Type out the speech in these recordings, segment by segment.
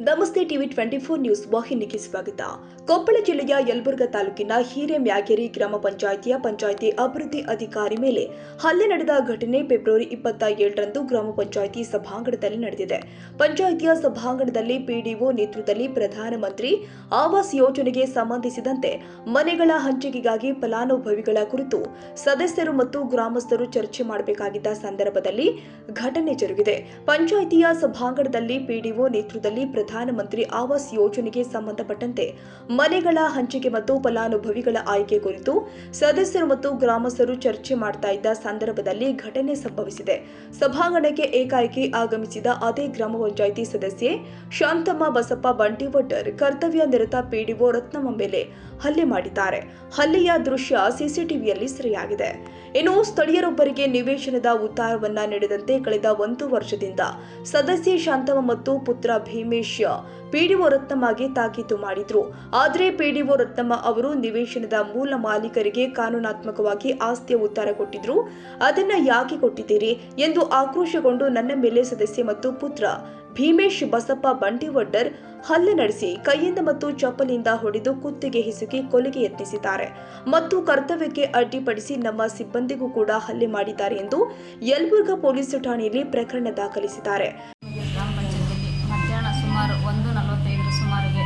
ನಮಸ್ತೆ TV 24 news ವಾಹಿನಿಗೆ ಸ್ವಾಗತ. ಕೊಪ್ಪಳ ಜಿಲ್ಲೆಯ ಯಲಬುರ್ಗಾ ತಾಲೂಕಿನ ಹಿರೇಮ್ಯಾಗೇರಿ ಗ್ರಾಮ ಪಂಚಾಯಿತಿಯ ಪಂಚಾಯಿತಿ ಅಭಿವೃದ್ಧಿ ಅಧಿಕಾರಿ ಮೇಲೆ ಹಲ್ಲೆ ನಡೆದ ಘಟನೆ ಫೆಬ್ರವರಿ 27ರಂದು ಗ್ರಾಮ ಪಂಚಾಯಿತಿ ಸಭಾಂಗಣದಲ್ಲಿ ನಡೆದಿದೆ. ಪಂಚಾಯಿತಿಯ ಸಭಾಂಗಣದಲ್ಲಿ ಪಿಡಿಒ ನೇತೃತ್ವದಲ್ಲಿ ಪ್ರಧಾನಮಂತ್ರಿ ಆವಾಸ್ ಯೋಜನೆಗೆ ಸಂಬಂಧಿಸಿದಂತೆ ಮನೆಗಳ ಹಂಚಿಕೆಗಾಗಿ ಫಲಾನುಭವಿಗಳ ಕುರಿತು ಸದಸ್ಯರು ಮತ್ತು ಗ್ರಾಮಸ್ಥರು ಚರ್ಚೆ ಮಾಡಬೇಕಾಗಿದ್ದ ಸಂದರ್ಭದಲ್ಲಿ ಘಟನೆ ಜರುಗಿದೆ. ಪಂಚಾಯಿತಿಯ ಸಭಾಂಗಣದಲ್ಲಿ ಪಿಡಿಒ ನೇತೃತ್ವದಲ್ಲಿ ಪ್ರಧಾನಮಂತ್ರಿ ಆವಾಸ್ ಯೋಜನೆಗೆ ಸಂಬಂಧಪಟ್ಟಂತೆ ಮನೆಗಳ ಹಂಚಿಕೆ ಮತ್ತು ಫಲಾನುಭವಿಗಳ ಆಯ್ಕೆ ಕುರಿತು ಸದಸ್ಯರು ಮತ್ತು ಗ್ರಾಮಸ್ಥರು ಚರ್ಚೆ ಮಾಡ್ತಾ ಇದ್ದ ಸಂದರ್ಭದಲ್ಲಿ ಘಟನೆ ಸಂಭವಿಸಿದೆ. ಸಭಾಂಗಣಕ್ಕೆ ಏಕಾಏಕಿ ಆಗಮಿಸಿದ ಅದೇ ಗ್ರಾಮ ಪಂಚಾಯಿತಿ ಸದಸ್ಯೆ ಶಾಂತಮ್ಮ ಬಸಪ್ಪ ಬಂಟಿವಡ್ಡರ್ ಕರ್ತವ್ಯ ನಿರತ ಪಿಡಿಒ ರತ್ನಮ್ಮ ಮೇಲೆ ಹಲ್ಲೆ ಮಾಡಿದ್ದಾರೆ. ಹಲ್ಲೆಯ ದೃಶ್ಯ ಸಿಸಿಟಿವಿಯಲ್ಲಿ ಸೆರೆಯಾಗಿದೆ. ಇನ್ನು ಸ್ಥಳೀಯರೊಬ್ಬರಿಗೆ ನಿವೇಶನದ ಉತ್ತಾರವನ್ನ ನೀಡದಂತೆ ಕಳೆದ 1 ವರ್ಷದಿಂದ ಸದಸ್ಯೆ ಶಾಂತಮ್ಮ ಮತ್ತು ಪುತ್ರ ಭೀಮೇಶ್ ಪಿಡಿಒ ರತ್ನಮ್ಮಗೆ ತಾಕೀತು ಮಾಡಿದ್ರು. ಆದರೆ ಪಿಡಿಒ ರತ್ನಮ್ಮ ಅವರು ನಿವೇಶನದ ಮೂಲ ಮಾಲೀಕರಿಗೆ ಕಾನೂನಾತ್ಮಕವಾಗಿ ಆಸ್ತಿಯ ಉತ್ತರ ಕೊಟ್ಟಿದ್ರು, ಅದನ್ನ ಯಾಕೆ ಕೊಟ್ಟಿದ್ದೀರಿ ಎಂದು ಆಕ್ರೋಶಗೊಂಡು ನನ್ನ ಮೇಲೆ ಸದಸ್ಯೆ ಮತ್ತು ಪುತ್ರ ಭೀಮೇಶ್ ಬಸಪ್ಪ ಬಂಟಿವಡ್ಡರ್ ಹಲ್ಲೆ ನಡೆಸಿ ಕೈಯಿಂದ ಮತ್ತು ಚಪ್ಪಲಿಯಿಂದ ಹೊಡೆದು ಕುತ್ತಿಗೆ ಹಿಸುಕಿ ಕೊಲೆಗೆ ಯತ್ನಿಸಿದ್ದಾರೆ ಮತ್ತು ಕರ್ತವ್ಯಕ್ಕೆ ಅಡ್ಡಿಪಡಿಸಿ ನಮ್ಮ ಸಿಬ್ಬಂದಿಗೂ ಕೂಡ ಹಲ್ಲೆ ಮಾಡಿದ್ದಾರೆ ಎಂದು ಯಲಬುರ್ಗಾ ಪೊಲೀಸ್ ಠಾಣೆಯಲ್ಲಿ ಪ್ರಕರಣ ದಾಖಲಿಸಿದ್ದಾರೆ. ಮಧ್ಯಾಹ್ನ ಸುಮಾರು 1:45 ಸುಮಾರಿಗೆ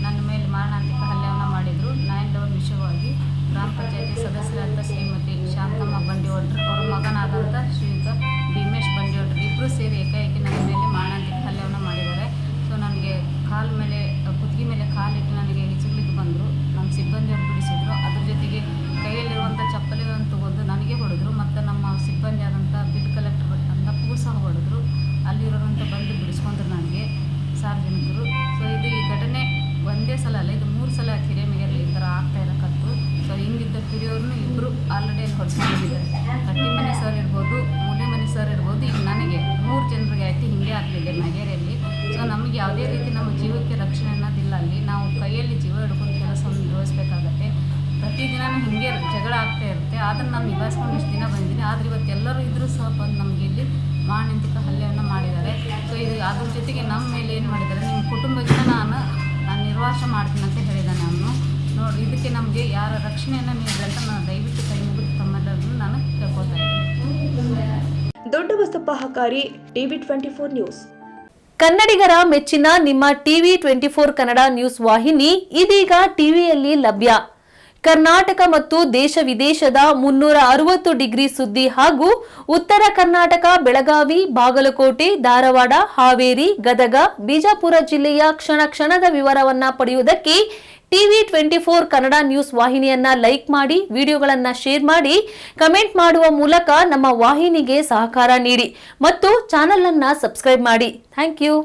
ನನ್ನ ಮೇಲೆ ಮಾರಣಾಂತಿಕ ಹಲ್ಲೆಯನ್ನು ಮಾಡಿದರು. 9/11 ವಿಷಯವಾಗಿ ಗ್ರಾಮ ಪಂಚಾಯತಿ ಸದಸ್ಯರಾದ ಶ್ರೀಮತಿ ಶಾಂತಮ್ಮ ಬಂಡಿವಡ್ರು ಅವರ ಮಗನಾದಂಥ ಶ್ರೀಯುತ ಭೀಮೇಶ್ ಬಂಡಿವಡ್ರು ಇಬ್ಬರು ಸೇರಿ ಏಕಾಏಕಿ ನನ್ನ ಮೇಲೆ ಮಾರಣಾಂತಿಕ ಹಲ್ಲೆಯನ್ನು ಮಾಡಿದ್ದಾರೆ. ಸೊ ನನಗೆ ಕಾಲು ಮೇಲೆ ಕುತ್ತಿಗೆ ಮೇಲೆ ಕಾಲಿಟ್ಟು ನನಗೆ ಹಿಚುಗ್ಲಿಕ್ಕೆ ಬಂದರು. ನಮ್ಮ ಸಿಬ್ಬಂದಿಯವರು ಬಿಡಿಸಿದ್ರು. ಅದ್ರ ಜೊತೆಗೆ ಕೈಯಲ್ಲಿರುವಂಥ ಚಪ್ಪಲಿಗಳನ್ನು ತಗೊಂಡು ನನಗೆ ಹೊಡೆದ್ರು ಮತ್ತು ನಮ್ಮ ಸಿಬ್ಬಂದಿ ಆದಂಥ ಬಿಲ್ ಕಲೆಕ್ಟರ್ ಅನ್ನಪ್ಪಗೂ ಸಹ ಹೊಡೆದ್ರು. ಅಲ್ಲಿರೋರಂಥ ಬಂದು ಬಿಡಿಸ್ಕೊಂಡ್ರು ನನಗೆ ಸಾರ್ವಜನಿಕರು. ಸೊ ಈ ಘಟನೆ ಒಂದೇ ಸಲ ಅಲ್ಲ, ಇದು 3 ಸಲ ಹಿರೇಮೆಗೆಯಲ್ಲಿ ಈ ಥರ ಆಗ್ತಾ ಇರೋಕತ್ತು. ಸೊ ಹಿಂಗಿದ್ದ ಪಿಡಿಯೋರ್ನು ಇಬ್ಬರು ಆಲ್ರೆಡಿ ಹೊಡ್ಸ್ಕೊಂಡಿದ್ದಾರೆ. ಕಟ್ಟಿಮನಿ ಸರ್ ಇರ್ಬೋದು, ಮೂಲೆಮನಿ ಸರ್ ಇರ್ಬೋದು. ಈಗ ನನಗೆ 3 ಜನರಿಗೆ ಆಯಿತು ಹಿಂಗೆ ಆಗಲಿದೆ ಮೆಗೇರಿಯಲ್ಲಿ. ಸೊ ನಮಗೆ ಯಾವುದೇ ರೀತಿ ನಮ್ಮ ಜೀವಕ್ಕೆ ರಕ್ಷಣೆ ಅನ್ನೋದಿಲ್ಲ. ಅಲ್ಲಿ ನಾವು ಕೈಯಲ್ಲಿ ಜೀವ ಹಿಡ್ಕೊಂಡು ಕೆಲಸವನ್ನು ನಿರ್ವಹಿಸಬೇಕಾಗತ್ತೆ. ಪ್ರತಿದಿನವೂ ಹಿಂಗೆ ಜಗಳ ಆಗ್ತಾ ಇರುತ್ತೆ. ಅದನ್ನು ನಾನು ನಿಭಾಯಿಸ್ಕೊಂಡು ಇಷ್ಟು ದಿನ ಬಂದಿದ್ದೀನಿ. ಆದರೆ ಇವತ್ತು ಎಲ್ಲರೂ ಇದ್ರೂ ಸಹ ಬಂದು ನಮಗೆ ಇಲ್ಲಿ ಮಾರಣಾಂತಿಕ ಹಲ್ಲೆಯನ್ನು ಮಾಡಿದ್ದಾರೆ. ಸೊ ಇದು ಅದ್ರ ಜೊತೆಗೆ ನಮ್ಮ ಮೇಲೆ ಏನು ಮಾಡಿದ್ದಾರೆ, ನಿಮ್ಮ ಕುಟುಂಬಕ್ಕೆ ನಾನು ನಿರ್ವಾಸ ಮಾಡ್ತೀನಿ ಅಂತ ಹೇಳಿದ್ದಾನೆ ಅವನು. ನೋಡಿ, ಇದಕ್ಕೆ ನಮಗೆ ಯಾರ ರಕ್ಷಣೆಯನ್ನು ನೀಡಿದ್ರೆ ಅಂತ ನಾನು ದಯವಿಟ್ಟು ಕೈ ಮುಗಿದು ತಮ್ಮೆಲ್ಲರನ್ನು ನಾನು ಕೇಳ್ಕೊಳ್ತಾ ಇದ್ದೀನಿ. ದೊಡ್ಡ ಬಸಪ್ಪ ಹಕಾರಿ, ಟಿವಿ 24 ನ್ಯೂಸ್. ಕನ್ನಡಿಗರ ಮೆಚ್ಚಿನ ನಿಮ್ಮ ಟಿವಿ 24 ಕನ್ನಡ ನ್ಯೂಸ್ ವಾಹಿನಿ ಇದೀಗ ಟಿವಿಯಲ್ಲಿ ಲಭ್ಯ. ಕರ್ನಾಟಕ ಮತ್ತು ದೇಶ ವಿದೇಶದ 360 ಡಿಗ್ರಿ ಸುದ್ದಿ ಹಾಗೂ ಉತ್ತರ ಕರ್ನಾಟಕ, ಬೆಳಗಾವಿ, ಬಾಗಲಕೋಟೆ, ಧಾರವಾಡ, ಹಾವೇರಿ, ಗದಗ, ಬಿಜಾಪುರ ಜಿಲ್ಲೆಯ ಕ್ಷಣ ಕ್ಷಣದ ವಿವರವನ್ನ ಪಡೆಯುವುದಕ್ಕೆ ಟಿವಿ 24 ಕನ್ನಡ ನ್ಯೂಸ್ ವಾಹಿನಿಯನ್ನ ಲೈಕ್ ಮಾಡಿ, ವಿಡಿಯೋಗಳನ್ನ ಶೇರ್ ಮಾಡಿ, ಕಮೆಂಟ್ ಮಾಡುವ ಮೂಲಕ ನಮ್ಮ ವಾಹಿನಿಗೆ ಸಹಕಾರ ನೀಡಿ ಮತ್ತು ಚಾನೆಲ್ ಅನ್ನ ಸಬ್ಸ್ಕ್ರೈಬ್ ಮಾಡಿ. Thank you.